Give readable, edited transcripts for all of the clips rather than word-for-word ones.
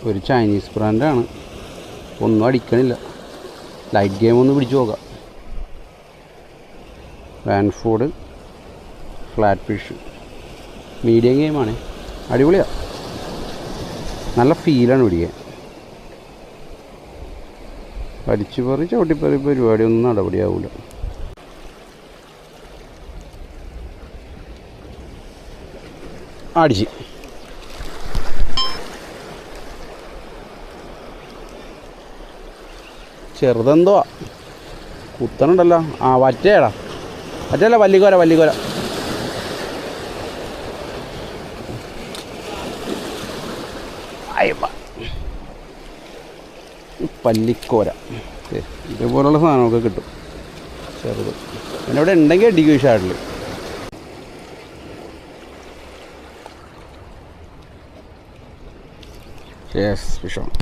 ഒരു ചൈനീസ് ബ്രാൻഡാണ്, ഒന്നും അടിക്കണില്ല. ലൈറ്റ് ഗെയിം ഒന്ന് പിടിച്ചു നോക്കാം. വാൻഫോർഡ് ഫ്ലാറ്റ് ഫിഷ് മീഡിയം ഗെയിമാണ്, അടിപൊളിയാണ്, നല്ല ഫീലാണ് പിടിക്കാൻ. വലിച്ചു പറി ചവിട്ടിപ്പറി പരിപാടിയൊന്നും നടപടിയാവില്ല. അടിച്ച് ചെറുതെന്തോ കുത്തണുണ്ടല്ലോ. ആ വറ്റേടാ, വറ്റല്ല, വല്ലിക്കോര വല്ലിക്കോര. പല്ലിക്കോര ഇതേപോലുള്ള സാധനമൊക്കെ കിട്ടും ചെറുത്. പിന്നെ ഇവിടെ ഉണ്ടെങ്കിൽ അടിക്കും ഷാട്ടിൽ. ഫിഷാണ്.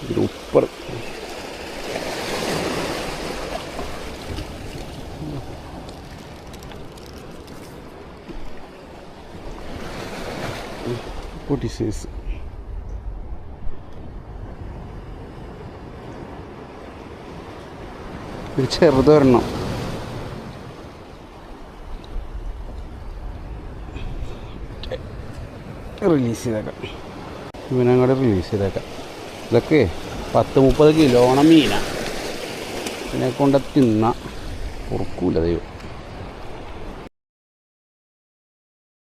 ഗ്രൂപ്പർ പൊട്ടി സൈസ്. ഒരു ചെറുത് വരണം. റിലീസ് ചെയ്തേക്കാം, ഇവനങ്ങോട്ട് റിലീസ് ചെയ്തേക്കാം. ഇതൊക്കെ 10-30 കിലോണം മീനാണ്. ഇതിനെ കൊണ്ട് തിന്ന പൊറുക്കൂല ദൈവം.